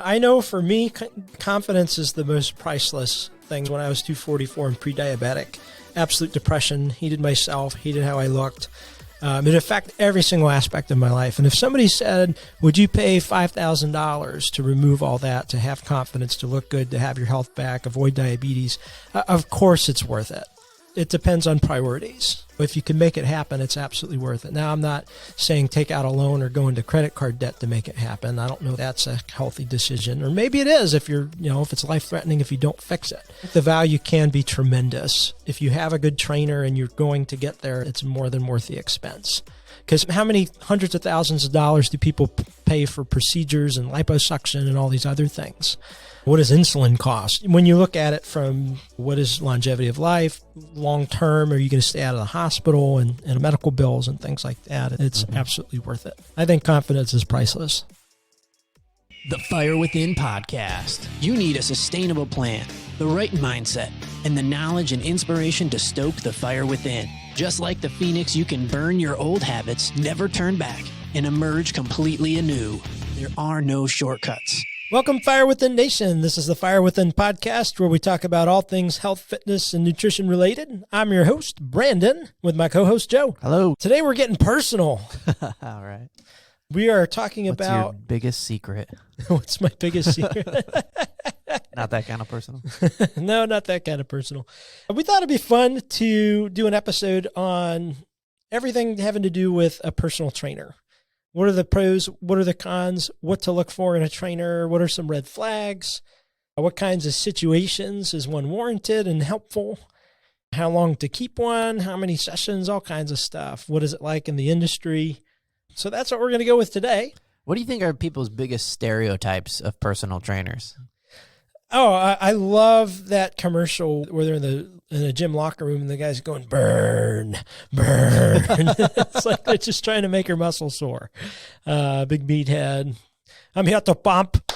I know for me, confidence is the most priceless thing. When I was 244 and pre-diabetic, absolute depression, hated myself, hated how I looked. It affected every single aspect of my life. And if somebody said, would you pay $5,000 to remove all that, to have confidence, to look good, to have your health back, avoid diabetes, of course it's worth it. It depends on priorities. If you can make it happen, it's absolutely worth it. Now, I'm not saying take out a loan or go into credit card debt to make it happen. I don't know if that's a healthy decision. Or maybe it is if if it's life-threatening if you don't fix it. The value can be tremendous. If you have a good trainer and you're going to get there, it's more than worth the expense. Because how many hundreds of thousands of dollars do people pay for procedures and liposuction and all these other things? What does insulin cost? When you look at it from what is longevity of life, long term, are you going to stay out of the hospital and medical bills and things like that? It's absolutely worth it. I think confidence is priceless. The Fire Within podcast. You need a sustainable plan, the right mindset, and the knowledge and inspiration to stoke the fire within. Just like the phoenix, you can burn your old habits, never turn back, and emerge completely anew. There are no shortcuts. Welcome, Fire Within Nation. This is the Fire Within podcast where we talk about all things health, fitness, and nutrition related. I'm your host, Brandon, with my co-host, Joe. Hello. Today we're getting personal. All right. We are talking What's about... your biggest secret? What's my biggest secret? Not that kind of personal. No, not that kind of personal. We thought it'd be fun to do an episode on everything having to do with a personal trainer. What are the pros? What are the cons? What to look for in a trainer? What are some red flags? What kinds of situations is one warranted and helpful? How long to keep one? How many sessions? All kinds of stuff. What is it like in the industry? So that's what we're going to go with today. What do you think are people's biggest stereotypes of personal trainers? Oh, I love that commercial where they're in a gym locker room and the guy's going, burn, burn. It's like they're just trying to make her muscle sore. Big meathead. I'm here to pump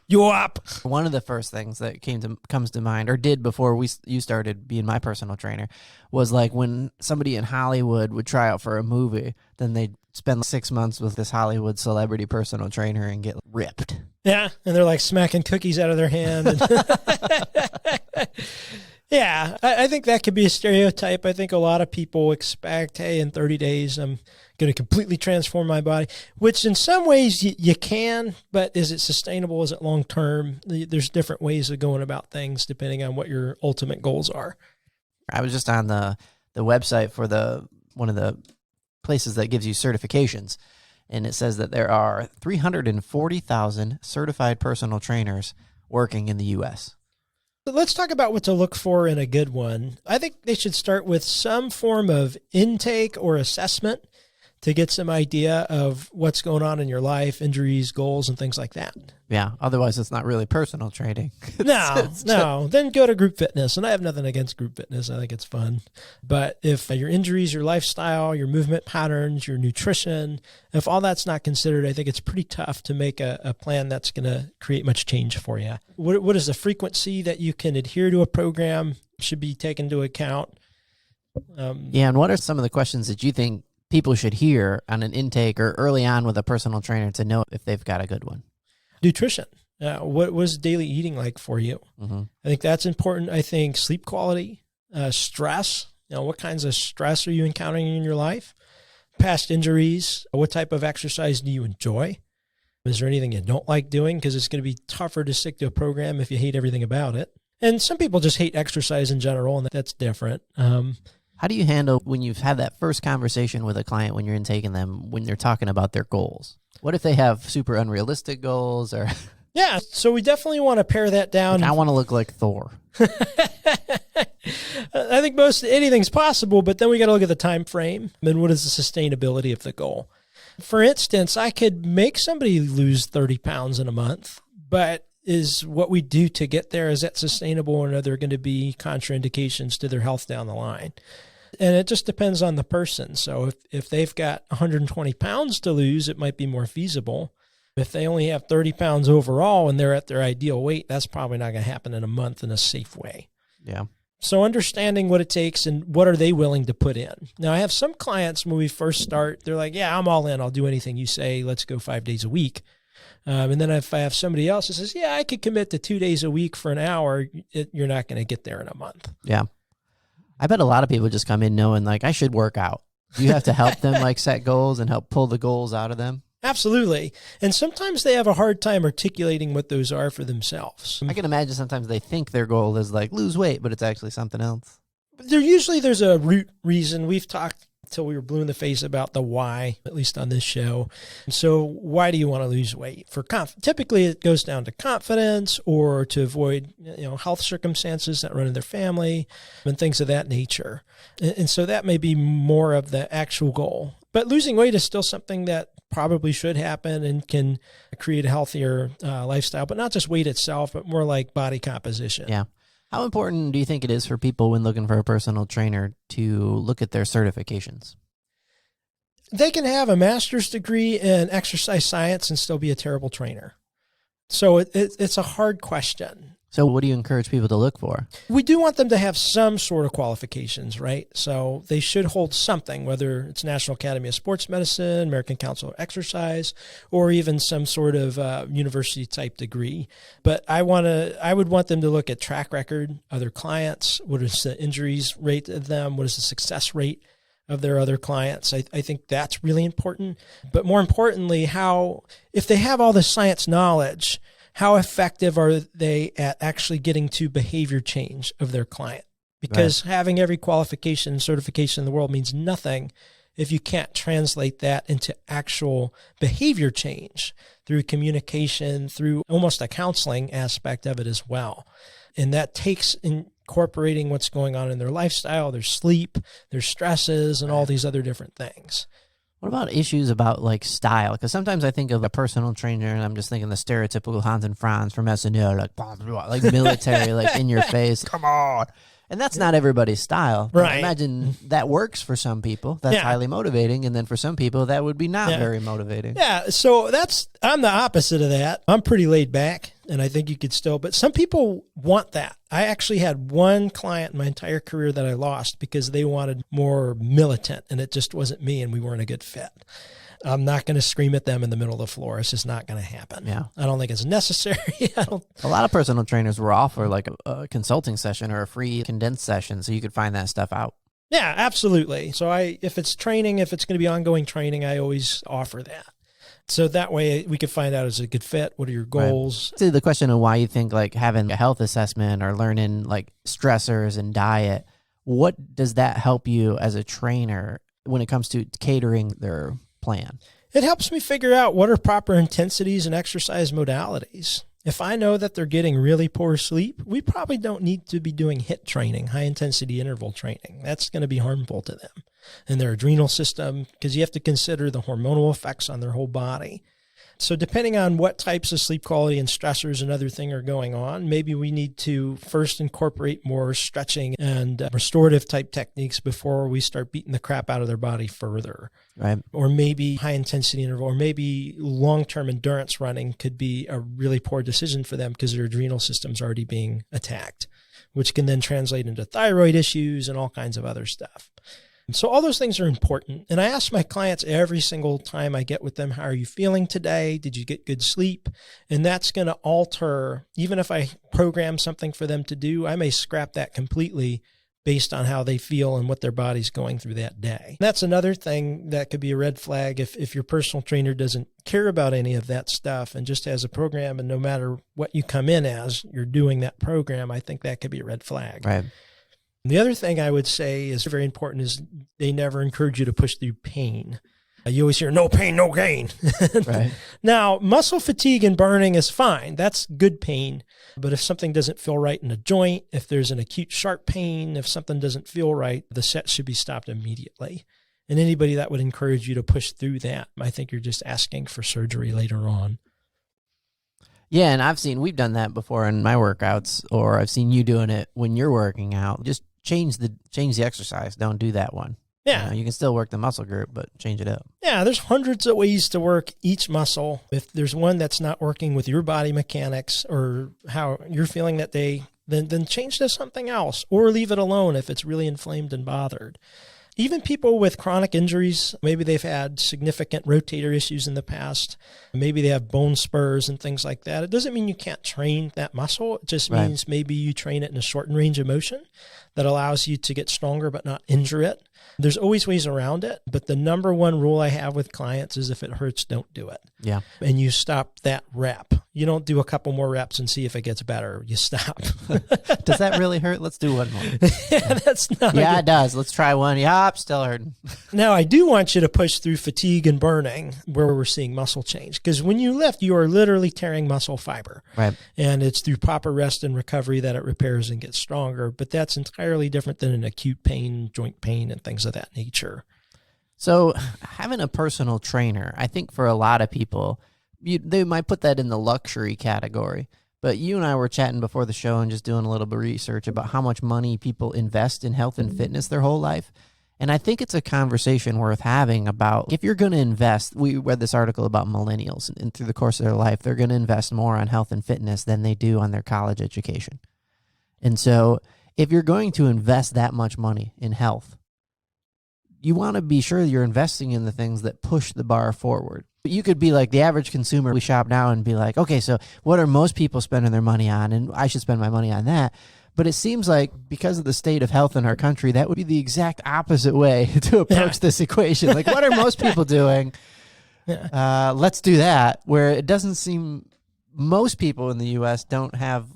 you up. One of the first things that comes to mind, or did before you started being my personal trainer, was like when somebody in Hollywood would try out for a movie, then they'd spend 6 months with this Hollywood celebrity personal trainer and get ripped. Yeah, and they're like smacking cookies out of their hand. Yeah, I think that could be a stereotype. I think a lot of people expect, hey, in 30 days, I'm going to completely transform my body, which in some ways you can, but is it sustainable? Is it long-term? There's different ways of going about things depending on what your ultimate goals are. I was just on the website for one of the places that gives you certifications, and it says that there are 340,000 certified personal trainers working in the U.S. So let's talk about what to look for in a good one. I think they should start with some form of intake or assessment to get some idea of what's going on in your life, injuries, goals, and things like that. Yeah, otherwise it's not really personal training. No. Then go to group fitness. And I have nothing against group fitness. I think it's fun. But if your injuries, your lifestyle, your movement patterns, your nutrition, if all that's not considered, I think it's pretty tough to make a plan that's going to create much change for you. What is the frequency that you can adhere to a program should be taken into account? Yeah, and what are some of the questions that you think people should hear on an intake or early on with a personal trainer to know if they've got a good one? Nutrition. What was daily eating like for you? Mm-hmm. I think that's important. I think sleep quality, stress. What kinds of stress are you encountering in your life? Past injuries. What type of exercise do you enjoy? Is there anything you don't like doing? Because it's going to be tougher to stick to a program if you hate everything about it. And some people just hate exercise in general, and that's different. How do you handle when you've had that first conversation with a client when you're intaking them, when they're talking about their goals? What if they have super unrealistic goals? Or Yeah, so we definitely want to pare that down. I want to look like Thor. I think anything's possible, but then we got to look at the time frame and what is the sustainability of the goal. For instance, I could make somebody lose 30 pounds in a month, but is what we do to get there, is that sustainable, or are there going to be contraindications to their health down the line? And it just depends on the person. So if they've got 120 pounds to lose, it might be more feasible. If they only have 30 pounds overall and they're at their ideal weight, that's probably not going to happen in a month in a safe way. Yeah. So understanding what it takes and what are they willing to put in. Now, I have some clients when we first start, they're like, yeah, I'm all in. I'll do anything you say. Let's go 5 days a week. And then if I have somebody else that says, yeah, I could commit to 2 days a week for an hour, you're not going to get there in a month. Yeah. I bet a lot of people just come in knowing like I should work out. Do you have to help them like set goals and help pull the goals out of them? Absolutely. And sometimes they have a hard time articulating what those are for themselves. I can imagine sometimes they think their goal is like lose weight, but it's actually something else. There's a root reason. We've talked till we were blue in the face about the why, at least on this show. So why do you want to lose weight? Typically it goes down to confidence or to avoid health circumstances that run in their family and things of that nature. And so that may be more of the actual goal. But losing weight is still something that probably should happen and can create a healthier lifestyle, but not just weight itself, but more like body composition. Yeah. How important do you think it is for people when looking for a personal trainer to look at their certifications? They can have a master's degree in exercise science and still be a terrible trainer. So it's a hard question. So what do you encourage people to look for? We do want them to have some sort of qualifications, right? So they should hold something, whether it's National Academy of Sports Medicine, American Council of Exercise, or even some sort of university type degree. But I would want them to look at track record, other clients, what is the injuries rate of them, what is the success rate of their other clients. I think that's really important. But more importantly, if they have all the science knowledge, how effective are they at actually getting to behavior change of their client? Because having every qualification and certification in the world means nothing if you can't translate that into actual behavior change through communication, through almost a counseling aspect of it as well. And that takes incorporating what's going on in their lifestyle, their sleep, their stresses, and all these other different things. What about issues about like style? Because sometimes I think of a personal trainer and I'm just thinking the stereotypical Hans and Franz from SNL, like blah, blah, blah, like military, like in your face. Come on. And that's not everybody's style. Right. I imagine that works for some people. That's highly motivating. And then for some people, that would be not very motivating. Yeah. So I'm the opposite of that. I'm pretty laid back and I think you could still, but some people want that. I actually had one client in my entire career that I lost because they wanted more militant and it just wasn't me and we weren't a good fit. I'm not going to scream at them in the middle of the floor. It's just not going to happen. Yeah. I don't think it's necessary. A lot of personal trainers will offer like a consulting session or a free condensed session so you could find that stuff out. Yeah, absolutely. So if it's training, if it's going to be ongoing training, I always offer that. So that way we could find out is it a good fit? What are your goals? Right. So the question of why you think like having a health assessment or learning like stressors and diet, what does that help you as a trainer when it comes to catering their plan? It helps me figure out what are proper intensities and exercise modalities. If I know that they're getting really poor sleep, we probably don't need to be doing HIIT training, high intensity interval training. That's going to be harmful to them and their adrenal system because you have to consider the hormonal effects on their whole body. So depending on what types of sleep quality and stressors and other things are going on, maybe we need to first incorporate more stretching and restorative type techniques before we start beating the crap out of their body further. Right. Or maybe high intensity interval, or maybe long-term endurance running could be a really poor decision for them because their adrenal system's already being attacked, which can then translate into thyroid issues and all kinds of other stuff. So all those things are important. And I ask my clients every single time I get with them, how are you feeling today? Did you get good sleep? And that's going to alter, even if I program something for them to do, I may scrap that completely based on how they feel and what their body's going through that day. That's another thing that could be a red flag if your personal trainer doesn't care about any of that stuff and just has a program and no matter what you come in as, you're doing that program, I think that could be a red flag. Right. The other thing I would say is very important is they never encourage you to push through pain. You always hear, no pain, no gain. Right. Now, muscle fatigue and burning is fine. That's good pain. But if something doesn't feel right in a joint, if there's an acute sharp pain, if something doesn't feel right, the set should be stopped immediately. And anybody that would encourage you to push through that, I think you're just asking for surgery later on. Yeah, and we've done that before in my workouts, or I've seen you doing it when you're working out. Just change the exercise. Don't do that one. Yeah. You can still work the muscle group, but change it up. Yeah, there's hundreds of ways to work each muscle. If there's one that's not working with your body mechanics or how you're feeling that day, then change to something else or leave it alone if it's really inflamed and bothered. Even people with chronic injuries, maybe they've had significant rotator issues in the past. Maybe they have bone spurs and things like that. It doesn't mean you can't train that muscle. It just means maybe you train it in a shortened range of motion that allows you to get stronger but not injure it. There's always ways around it, but the number one rule I have with clients is if it hurts, don't do it. Yeah. And you stop that rep. You don't do a couple more reps and see if it gets better. You stop. Does that really hurt? Let's do one more. Yeah, that's not. Yeah, it does. Let's try one. Yup, still hurting. Now, I do want you to push through fatigue and burning where we're seeing muscle change. Because when you lift, you are literally tearing muscle fiber. Right. And it's through proper rest and recovery that it repairs and gets stronger. But that's entirely different than an acute pain, joint pain, and things of that nature. So having a personal trainer, I think for a lot of people, they might put that in the luxury category. But you and I were chatting before the show and just doing a little bit of research about how much money people invest in health and fitness their whole life. And I think it's a conversation worth having about if you're going to invest. We read this article about millennials, and through the course of their life, they're going to invest more on health and fitness than they do on their college education. And so if you're going to invest that much money in health, you want to be sure you're investing in the things that push the bar forward. You could be like the average consumer. We shop now and be like, okay, so what are most people spending their money on? And I should spend my money on that. But it seems like because of the state of health in our country, that would be the exact opposite way to approach this equation. Like, what are most people doing? Let's do that. Where it doesn't seem most people in the U.S. don't have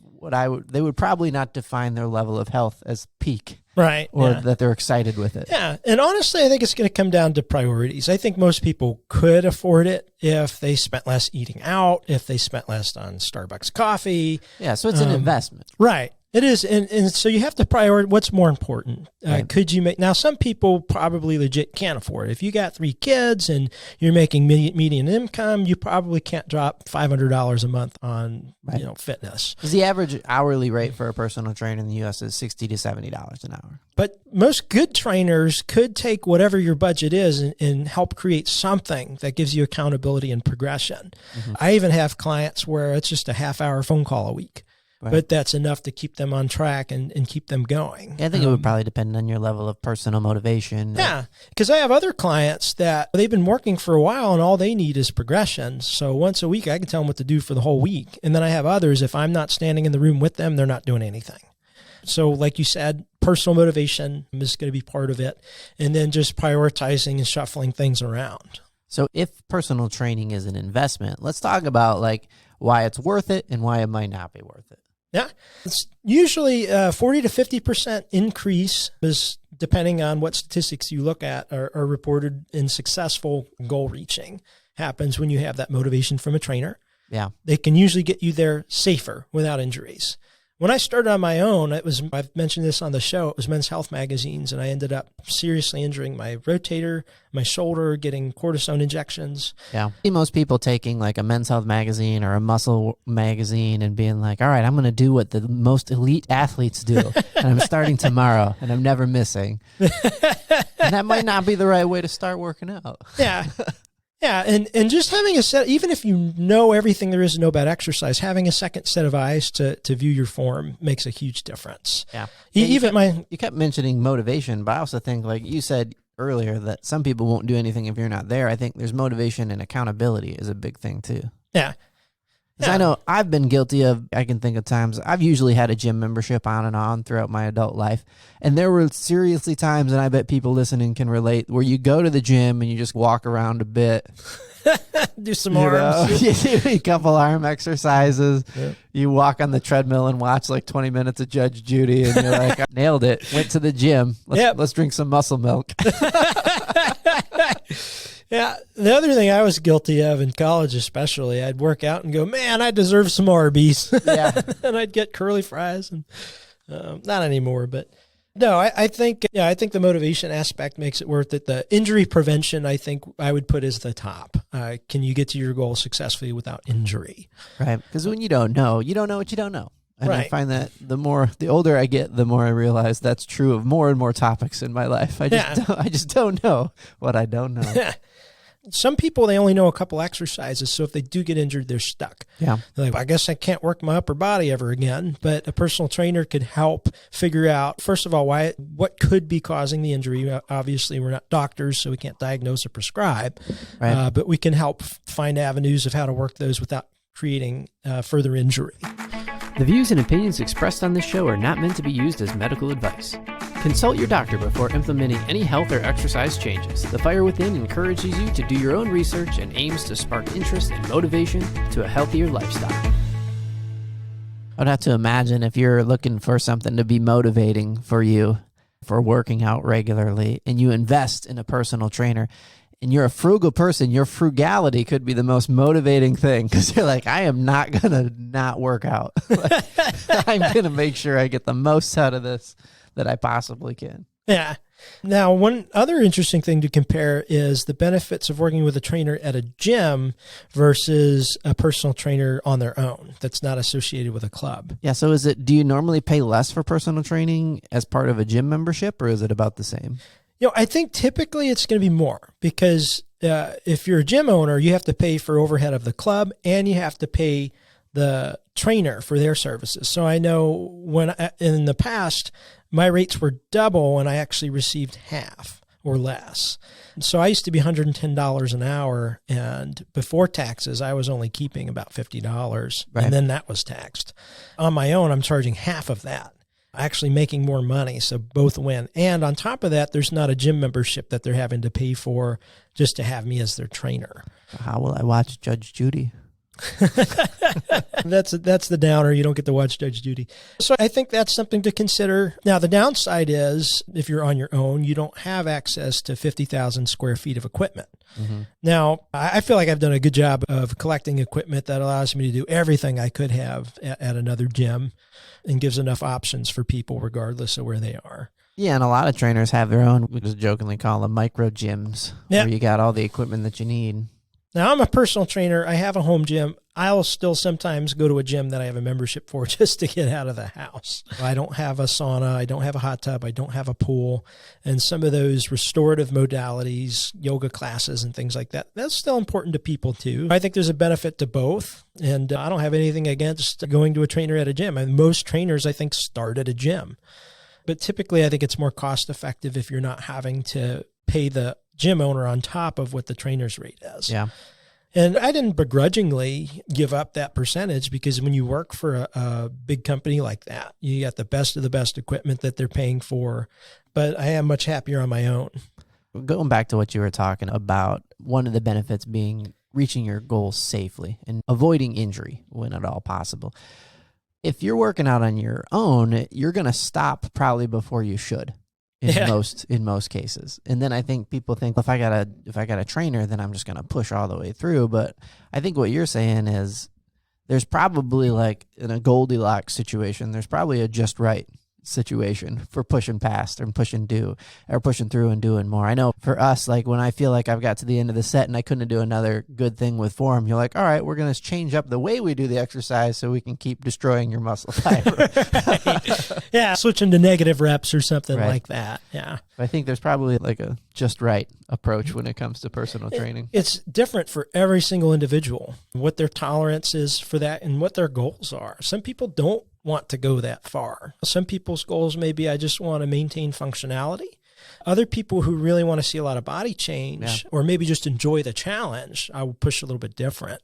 they would probably not define their level of health as peak. Right. Or that they're excited with it. Yeah. And honestly, I think it's going to come down to priorities. I think most people could afford it if they spent less eating out, if they spent less on Starbucks coffee. Yeah. So it's an investment. Right. It is. And so you have to prioritize what's more important. Right. Could you make, now some people probably legit can't afford it. If you got 3 kids and you're making median income, you probably can't drop $500 a month on, fitness. Because the average hourly rate for a personal trainer in the U.S. is $60 to $70 an hour. But most good trainers could take whatever your budget is and help create something that gives you accountability and progression. Mm-hmm. I even have clients where it's just a half-hour phone call a week. Right. But that's enough to keep them on track and keep them going. Yeah, I think it would probably depend on your level of personal motivation. Yeah, because I have other clients that they've been working for a while and all they need is progression. So once a week, I can tell them what to do for the whole week. And then I have others, if I'm not standing in the room with them, they're not doing anything. So like you said, personal motivation is going to be part of it. And then just prioritizing and shuffling things around. So if personal training is an investment, let's talk about like why it's worth it and why it might not be worth it. Yeah, it's usually 40 to 50% increase is depending on what statistics you look at are reported in successful goal reaching happens when you have that motivation from a trainer. Yeah. They can usually get you there safer without injuries. When I started on my own, I've mentioned this on the show, it was Men's Health magazines, and I ended up seriously injuring my rotator, my shoulder, getting cortisone injections. Yeah. I see most people taking like a Men's Health magazine or a muscle magazine and being like, all right, I'm going to do what the most elite athletes do. And I'm starting tomorrow and I'm never missing. And that might not be the right way to start working out. Yeah. Yeah, and just having a set, even if you know everything there is to know about exercise, having a second set of eyes to view your form makes a huge difference. Yeah. You kept mentioning motivation, but I also think, like you said earlier, that some people won't do anything if you're not there. I think there's motivation and accountability is a big thing too. Yeah. Because I know I've been guilty of, I can think of times, I've usually had a gym membership on and on throughout my adult life. And there were seriously times, and I bet people listening can relate, where you go to the gym and you just walk around a bit. Do some arms. You do a couple arm exercises. Yep. You walk on the treadmill and watch like 20 minutes of Judge Judy, and you're like, I nailed it. Went to the gym. Let's drink some muscle milk. Yeah. The other thing I was guilty of in college especially, I'd work out and go, man, I deserve some Arby's. Yeah. And I'd get curly fries. And not anymore, but no, I think the motivation aspect makes it worth it. The injury prevention, I think I would put as the top. Can you get to your goal successfully without injury? Right. Because when you don't know what you don't know. And right. I find that the older I get, the more I realize that's true of more and more topics in my life. I just don't know what I don't know. Some people, they only know a couple exercises. So if they do get injured, they're stuck. Yeah. They're like, I guess I can't work my upper body ever again. But a personal trainer could help figure out, first of all, what could be causing the injury. Obviously, we're not doctors, so we can't diagnose or prescribe. Right. But we can help find avenues of how to work those without creating further injury. The views and opinions expressed on this show are not meant to be used as medical advice. Consult your doctor before implementing any health or exercise changes. The Fire Within encourages you to do your own research and aims to spark interest and motivation to a healthier lifestyle. I'd have to imagine if you're looking for something to be motivating for you for working out regularly and you invest in a personal trainer and you're a frugal person, your frugality could be the most motivating thing because you're like, I am not going to not work out. I'm going to make sure I get the most out of this that I possibly can. Yeah. Now, one other interesting thing to compare is the benefits of working with a trainer at a gym versus a personal trainer on their own that's not associated with a club. Yeah. So do you normally pay less for personal training as part of a gym membership, or is it about the same? I think typically it's going to be more because if you're a gym owner, you have to pay for overhead of the club and you have to pay the trainer for their services. So I know in the past, my rates were double and I actually received half or less. So I used to be $110 an hour, and before taxes, I was only keeping about $50, right. And then that was taxed. On my own, I'm charging half of that, actually making more money, so both win. And on top of that, there's not a gym membership that they're having to pay for just to have me as their trainer. How will I watch Judge Judy? That's the downer. You don't get to watch Judge Judy. So I think that's something to consider. Now, the downside is if you're on your own, you don't have access to 50,000 square feet of equipment. Mm-hmm. Now, I feel like I've done a good job of collecting equipment that allows me to do everything I could have at another gym and gives enough options for people regardless of where they are. Yeah, and a lot of trainers have their own, we just jokingly call them micro gyms, where you got all the equipment that you need. Now, I'm a personal trainer. I have a home gym. I'll still sometimes go to a gym that I have a membership for just to get out of the house. I don't have a sauna. I don't have a hot tub. I don't have a pool. And some of those restorative modalities, yoga classes and things like that, that's still important to people too. I think there's a benefit to both. And I don't have anything against going to a trainer at a gym. And most trainers, I think, start at a gym. But typically, I think it's more cost effective if you're not having to pay the gym owner on top of what the trainer's rate is. Yeah. And I didn't begrudgingly give up that percentage because when you work for a big company like that, you got the best of the best equipment that they're paying for. But I am much happier on my own. Going back to what you were talking about, one of the benefits being reaching your goals safely and avoiding injury when at all possible. If you're working out on your own, you're going to stop probably before you should. In most cases. And then I think people think, if I got a trainer, then I'm just going to push all the way through. But I think what you're saying is there's probably, like in a Goldilocks situation, there's probably a just right situation for pushing past and pushing through and doing more. I know for us, like when I feel like I've got to the end of the set and I couldn't do another good thing with form, you're like, all right, we're going to change up the way we do the exercise so we can keep destroying your muscle fiber. Yeah, switching to negative reps or something right. like that. Yeah. I think there's probably like a just right approach when it comes to personal training. It's different for every single individual, what their tolerance is for that and what their goals are. Some people don't want to go that far. Some people's goals may be, I just want to maintain functionality. Other people who really want to see a lot of body change or maybe just enjoy the challenge, I will push a little bit different.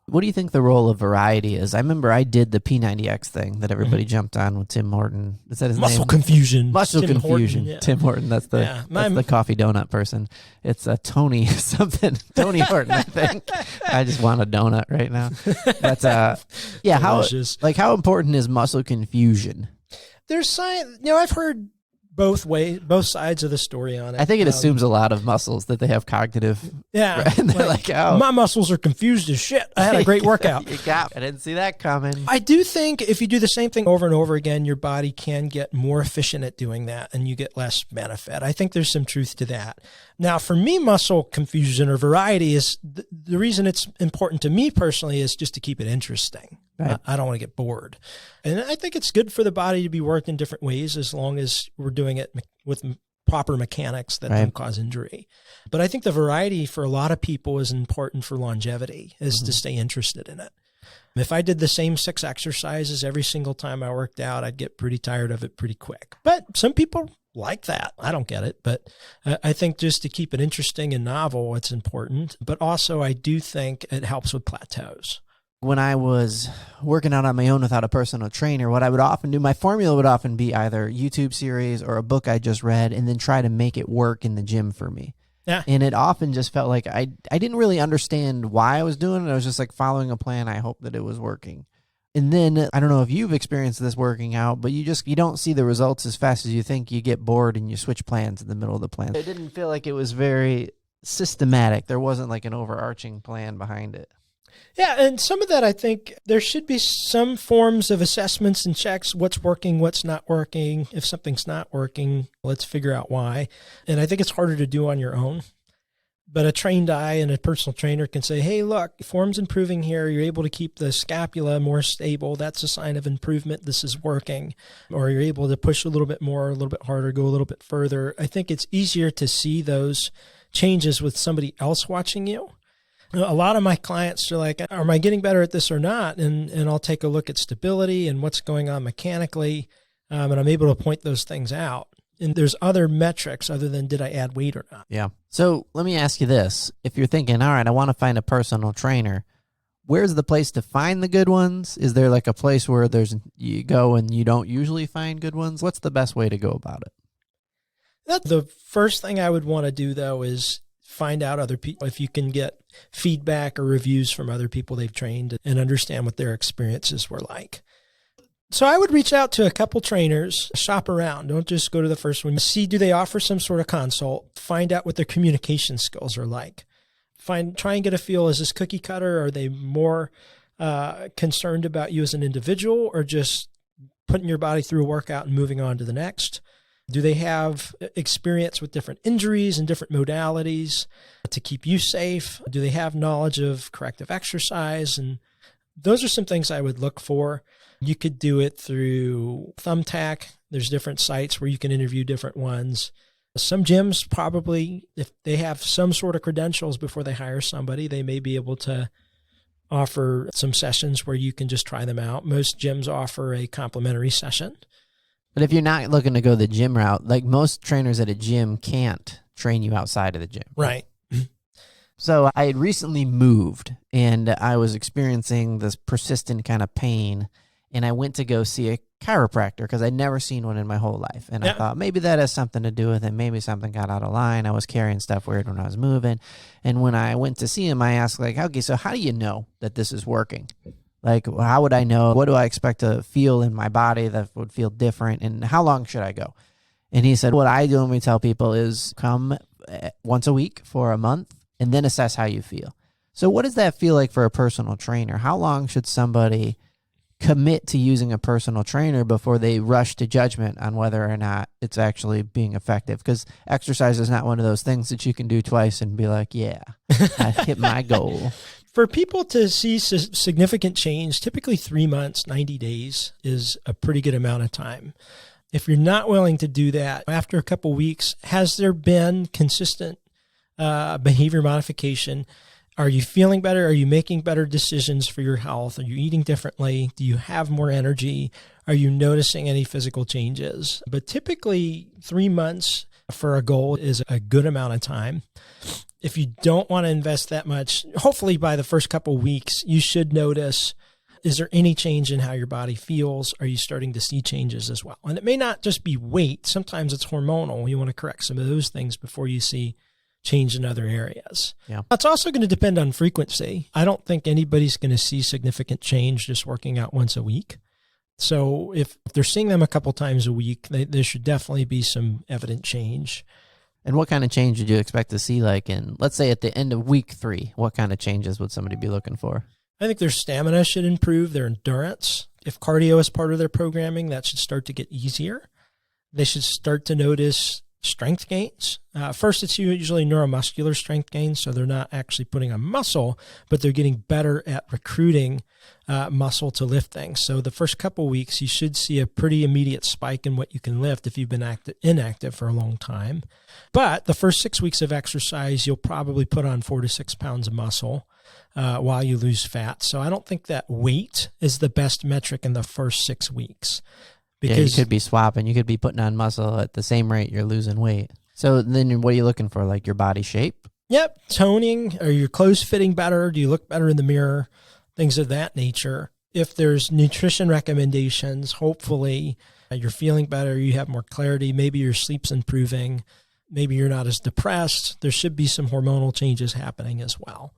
What do you think the role of variety is? I remember I did the P90X thing that everybody jumped on with Tim Horton. Is that his Muscle name? Confusion. Muscle Tim Confusion. Horton, yeah. Tim Horton. That's the coffee donut person. It's a Tony something. Tony Horton, I think. I just want a donut right now. That's yeah. How important is muscle confusion? There's science. I've heard both sides of the story on it. I think it assumes a lot of muscles that they have cognitive. Yeah. Right? And they're like, oh, my muscles are confused as shit. I had a great workout. I didn't see that coming. I do think if you do the same thing over and over again, your body can get more efficient at doing that and you get less benefit. I think there's some truth to that. Now, for me, muscle confusion or variety is the reason it's important to me personally is just to keep it interesting. Right. I don't want to get bored. And I think it's good for the body to be worked in different ways as long as we're doing it with proper mechanics that don't cause injury. But I think the variety for a lot of people is important for longevity, is to stay interested in it. If I did the same 6 exercises every single time I worked out, I'd get pretty tired of it pretty quick. But some people like that. I don't get it. But I think just to keep it interesting and novel, it's important. But also I do think it helps with plateaus. When I was working out on my own without a personal trainer, what I would often do, my formula would often be either YouTube series or a book I just read, and then try to make it work in the gym for me. Yeah. And it often just felt like I didn't really understand why I was doing it. I was just like following a plan. I hope that it was working. And then I don't know if you've experienced this working out, but you don't see the results as fast as you think. You get bored and you switch plans in the middle of the plan. It didn't feel like it was very systematic. There wasn't like an overarching plan behind it. Yeah, and some of that, I think there should be some forms of assessments and checks, what's working, what's not working. If something's not working, let's figure out why. And I think it's harder to do on your own. But a trained eye and a personal trainer can say, hey, look, form's improving here. You're able to keep the scapula more stable. That's a sign of improvement. This is working. Or you're able to push a little bit more, a little bit harder, go a little bit further. I think it's easier to see those changes with somebody else watching you. A lot of my clients are like, am I getting better at this or not? And I'll take a look at stability and what's going on mechanically, and I'm able to point those things out. And there's other metrics other than did I add weight or not. Yeah. So let me ask you this. If you're thinking, all right, I want to find a personal trainer, where's the place to find the good ones? Is there like a place where you go and you don't usually find good ones? What's the best way to go about it? The first thing I would want to do, though, is find out other people, if you can get feedback or reviews from other people they've trained and understand what their experiences were like. So I would reach out to a couple trainers, shop around. Don't just go to the first one. See, do they offer some sort of consult? Find out what their communication skills are like. Try and get a feel, is this cookie cutter? Are they more concerned about you as an individual or just putting your body through a workout and moving on to the next? Do they have experience with different injuries and different modalities to keep you safe? Do they have knowledge of corrective exercise? And those are some things I would look for. You could do it through Thumbtack. There's different sites where you can interview different ones. Some gyms probably, if they have some sort of credentials before they hire somebody, they may be able to offer some sessions where you can just try them out. Most gyms offer a complimentary session. But if you're not looking to go the gym route, like most trainers at a gym can't train you outside of the gym. Right. So I had recently moved and I was experiencing this persistent kind of pain. And I went to go see a chiropractor because I'd never seen one in my whole life. And I thought maybe that has something to do with it. Maybe something got out of line. I was carrying stuff weird when I was moving. And when I went to see him, I asked like, okay, so how do you know that this is working? Like, how would I know? What do I expect to feel in my body that would feel different? And how long should I go? And he said, what I do when we tell people is come once a week for a month and then assess how you feel. So what does that feel like for a personal trainer? How long should somebody commit to using a personal trainer before they rush to judgment on whether or not it's actually being effective? Because exercise is not one of those things that you can do twice and be like, yeah, I hit my goal. For people to see significant change, typically 3 months, 90 days is a pretty good amount of time. If you're not willing to do that, after a couple weeks, has there been consistent behavior modification? Are you feeling better? Are you making better decisions for your health? Are you eating differently? Do you have more energy? Are you noticing any physical changes? But typically 3 months for a goal is a good amount of time. If you don't want to invest that much, hopefully by the first couple of weeks, you should notice, is there any change in how your body feels? Are you starting to see changes as well? And it may not just be weight. Sometimes it's hormonal. You want to correct some of those things before you see change in other areas. Yeah. It's also going to depend on frequency. I don't think anybody's going to see significant change just working out once a week. So if they're seeing them a couple times a week, there should definitely be some evident change. And what kind of change would you expect to see, like in, let's say at the end of week 3, what kind of changes would somebody be looking for? I think their stamina should improve, their endurance. If cardio is part of their programming, that should start to get easier. They should start to notice strength gains. First, it's usually neuromuscular strength gains, so they're not actually putting on muscle, but they're getting better at recruiting muscle to lift things. So the first couple weeks, you should see a pretty immediate spike in what you can lift if you've been inactive for a long time. But the first 6 weeks of exercise, you'll probably put on 4 to 6 pounds of muscle while you lose fat. So I don't think that weight is the best metric in the first 6 weeks. Because you could be swapping. You could be putting on muscle at the same rate you're losing weight. So then what are you looking for? Like your body shape? Yep. Toning. Are your clothes fitting better? Do you look better in the mirror? Things of that nature. If there's nutrition recommendations, hopefully you're feeling better. You have more clarity. Maybe your sleep's improving. Maybe you're not as depressed. There should be some hormonal changes happening as well.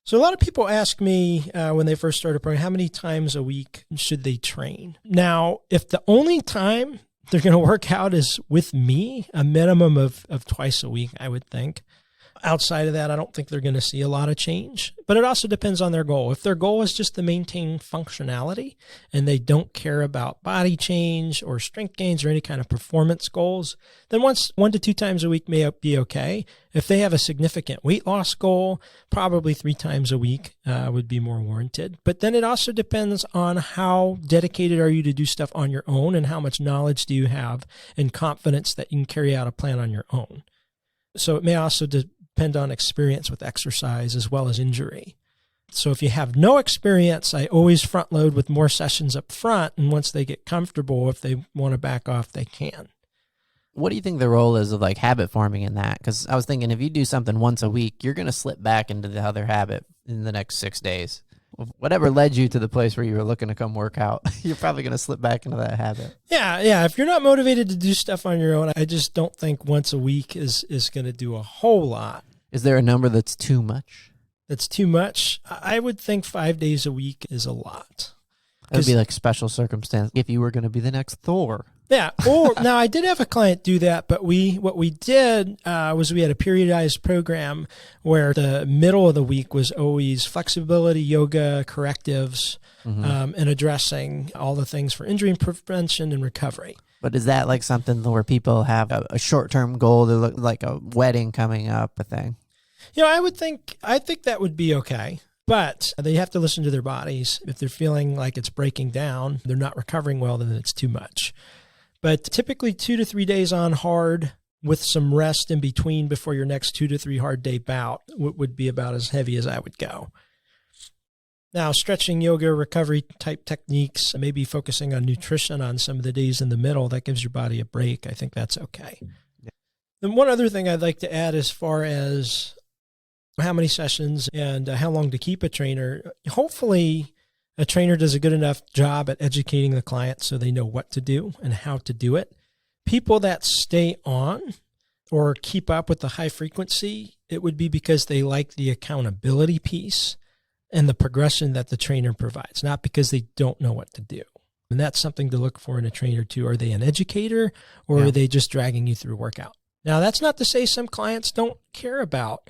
So a lot of people ask me when they first started programming, how many times a week should they train? Now, if the only time they're going to work out is with me, a minimum of twice a week, I would think. Outside of that, I don't think they're going to see a lot of change. But it also depends on their goal. If their goal is just to maintain functionality and they don't care about body change or strength gains or any kind of performance goals, then 1 to 2 times a week may be okay. If they have a significant weight loss goal, probably 3 times a week would be more warranted. But then it also depends on how dedicated are you to do stuff on your own and how much knowledge do you have and confidence that you can carry out a plan on your own. So it may also depend on experience with exercise as well as injury. So if you have no experience, I always front load with more sessions up front. And once they get comfortable, if they want to back off, they can. What do you think the role is of like habit forming in that? Because I was thinking if you do something once a week, you're going to slip back into the other habit in the next 6 days. Whatever led you to the place where you were looking to come work out, you're probably going to slip back into that habit. Yeah. If you're not motivated to do stuff on your own, I just don't think once a week is going to do a whole lot. Is there a number that's too much? That's too much? I would think 5 days a week is a lot. It would be like special circumstance if you were going to be the next Thor. Yeah. Or now I did have a client do that, but what we did was we had a periodized program where the middle of the week was always flexibility, yoga, correctives, and addressing all the things for injury prevention and recovery. But is that like something where people have a short-term goal to look like a wedding coming up, a thing? I think that would be okay. But they have to listen to their bodies. If they're feeling like it's breaking down, they're not recovering well, then it's too much. But typically 2 to 3 days on hard with some rest in between before your next 2 to 3 hard day bout would be about as heavy as I would go. Now, stretching, yoga, recovery type techniques, maybe focusing on nutrition on some of the days in the middle, that gives your body a break. I think that's okay. Yeah. Then one other thing I'd like to add as far as how many sessions and how long to keep a trainer, hopefully a trainer does a good enough job at educating the client so they know what to do and how to do it. People that stay on or keep up with the high frequency, it would be because they like the accountability piece and the progression that the trainer provides, not because they don't know what to do. And that's something to look for in a trainer too. Are they an educator or are they just dragging you through workout? Now, that's not to say some clients don't care about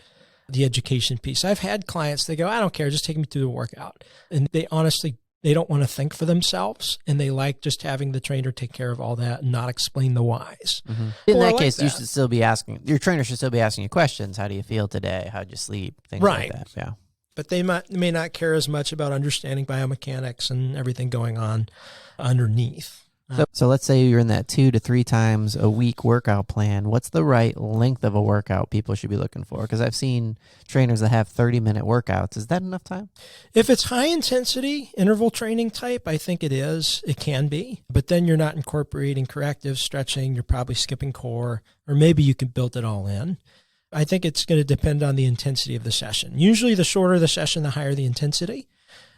the education piece. I've had clients, they go, I don't care, just take me through the workout. And they honestly, they don't want to think for themselves, and they like just having the trainer take care of all that and not explain the whys. Mm-hmm. In that case, you should still be asking, your trainer should still be asking you questions. How do you feel today? How'd you sleep? Things like that. Yeah. But they may not care as much about understanding biomechanics and everything going on underneath. So let's say you're in that 2 to 3 times a week workout plan. What's the right length of a workout people should be looking for? Because I've seen trainers that have 30-minute workouts. Is that enough time? If it's high intensity interval training type, I think it is. It can be. But then you're not incorporating corrective stretching. You're probably skipping core, or maybe you can build it all in. I think it's going to depend on the intensity of the session. Usually the shorter the session, the higher the intensity.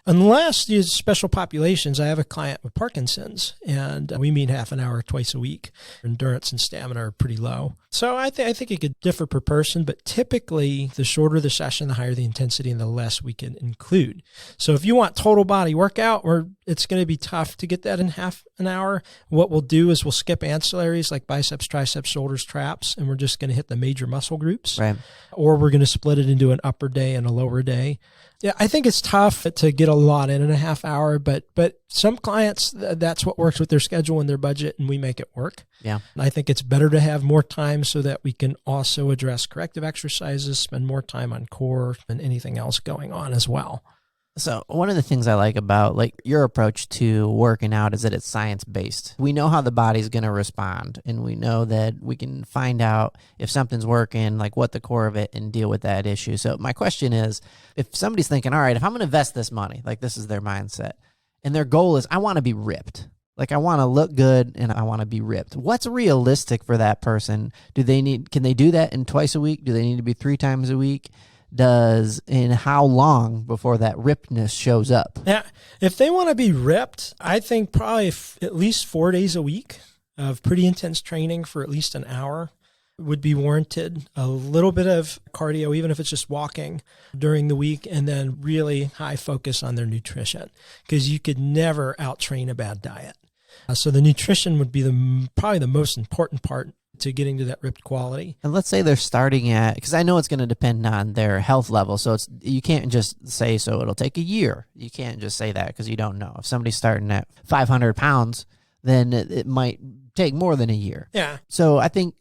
Unless these special populations, I have a client with Parkinson's, and we meet half an hour twice a week. Endurance and stamina are pretty low. So I think it could differ per person, but typically the shorter the session, the higher the intensity and the less we can include. So if you want total body workout, it's going to be tough to get that in half an hour. What we'll do is we'll skip ancillaries like biceps, triceps, shoulders, traps, and we're just going to hit the major muscle groups. Right. Or we're going to split it into an upper day and a lower day. Yeah, I think it's tough to get a lot in a half hour, but some clients, that's what works with their schedule and their budget, and we make it work. Yeah. And I think it's better to have more time so that we can also address corrective exercises, spend more time on core and anything else going on as well. So one of the things I like about like your approach to working out is that it's science-based. We know how the body's going to respond, and we know that we can find out if something's working, like what the core of it, and deal with that issue. So my question is, if somebody's thinking, all right, if I'm going to invest this money, like this is their mindset, and their goal is, I want to be ripped. Like I want to look good and I want to be ripped. What's realistic for that person? Can they do that in twice a week? Do they need to be 3 times a week? And how long before that rippedness shows up? Yeah, if they want to be ripped, I think probably at least 4 days a week of pretty intense training for at least an hour would be warranted. A little bit of cardio, even if it's just walking during the week, and then really high focus on their nutrition, because you could never out-train a bad diet. So the nutrition would be probably the most important part to getting to that ripped quality. And let's say they're starting at, because I know it's going to depend on their health level. So you can't just say, so it'll take a year. You can't just say that because you don't know. If somebody's starting at 500 pounds, then it might take more than a year. Yeah. So I think,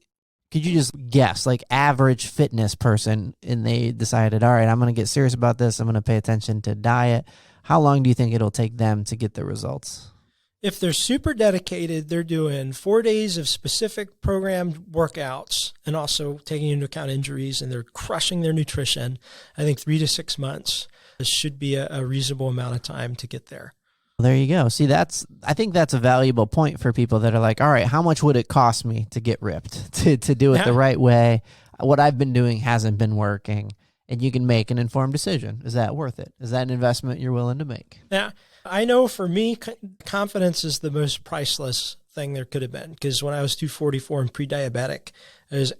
could you just guess, like average fitness person, and they decided, all right, I'm going to get serious about this. I'm going to pay attention to diet. How long do you think it'll take them to get the results? If they're super dedicated, they're doing 4 days of specific programmed workouts and also taking into account injuries, and they're crushing their nutrition. I think 3 to 6 months should be a reasonable amount of time to get there. There you go. See, I think that's a valuable point for people that are like, all right, how much would it cost me to get ripped, to do it the right way? What I've been doing hasn't been working. And you can make an informed decision. Is that worth it? Is that an investment you're willing to make? Yeah. I know for me, confidence is the most priceless thing there could have been, because when I was 244 and pre-diabetic, it was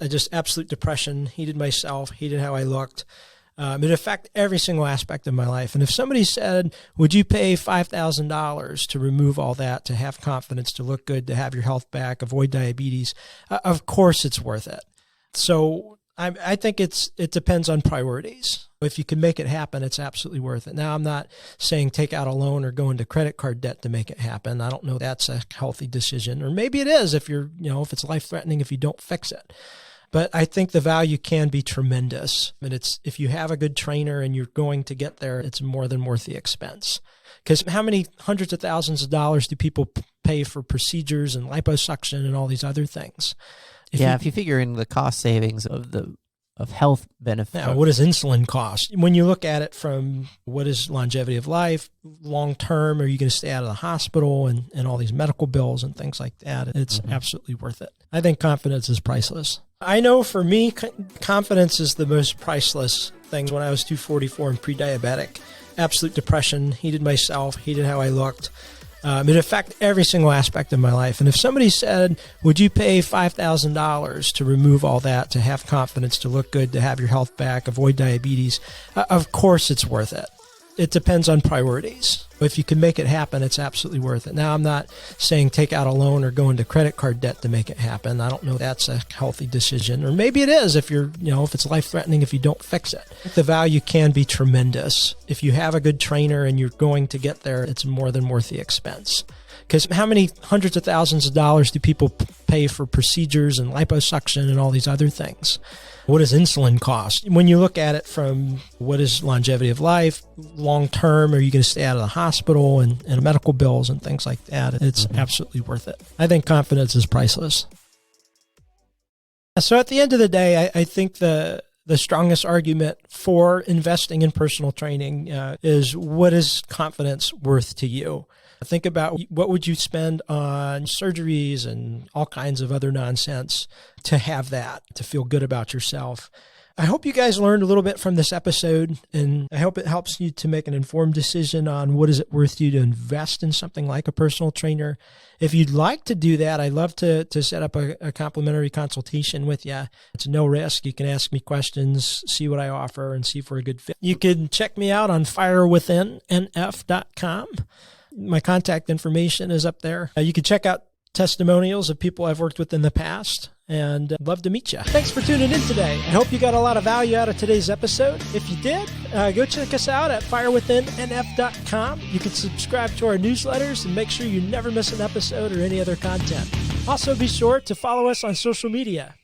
just absolute depression, hated myself, hated how I looked. It affected every single aspect of my life. And if somebody said, would you pay $5,000 to remove all that, to have confidence, to look good, to have your health back, avoid diabetes, of course it's worth it. So I think it depends on priorities. If you can make it happen, it's absolutely worth it. Now, I'm not saying take out a loan or go into credit card debt to make it happen. I don't know if that's a healthy decision, or maybe it is if if it's life-threatening if you don't fix it. But I think the value can be tremendous. And if you have a good trainer and you're going to get there, it's more than worth the expense. Because how many hundreds of thousands of dollars do people pay for procedures and liposuction and all these other things? If you figure in the cost savings of health benefit. Now, what does insulin cost? When you look at it from what is longevity of life, long term, are you going to stay out of the hospital and all these medical bills and things like that? It's absolutely worth it. I think confidence is priceless. I know for me, confidence is the most priceless thing. When I was 244 and pre-diabetic, absolute depression, hated myself, hated how I looked. It affected every single aspect of my life. And if somebody said, would you pay $5,000 to remove all that, to have confidence, to look good, to have your health back, avoid diabetes, of course it's worth it. It depends on priorities. If you can make it happen, it's absolutely worth it. Now, I'm not saying take out a loan or go into credit card debt to make it happen. I don't know if that's a healthy decision, or maybe it is if if it's life-threatening if you don't fix it. The value can be tremendous. If you have a good trainer and you're going to get there, it's more than worth the expense. Because how many hundreds of thousands of dollars do people pay for procedures and liposuction and all these other things? What does insulin cost? When you look at it from what is longevity of life, long term, are you going to stay out of the hospital and medical bills and things like that? It's absolutely worth it. I think confidence is priceless. So at the end of the day, I think the strongest argument for investing in personal training is, what is confidence worth to you? Think about what would you spend on surgeries and all kinds of other nonsense to have that, to feel good about yourself. I hope you guys learned a little bit from this episode, and I hope it helps you to make an informed decision on what is it worth to you to invest in something like a personal trainer. If you'd like to do that, I'd love to set up a complimentary consultation with you. It's no risk. You can ask me questions, see what I offer, and see if we're a good fit. You can check me out on firewithinnf.com. My contact information is up there. You can check out testimonials of people I've worked with in the past. and love to meet you. Thanks for tuning in today. I hope you got a lot of value out of today's episode. If you did, go check us out at firewithinnf.com. You can subscribe to our newsletters and make sure you never miss an episode or any other content. Also, be sure to follow us on social media.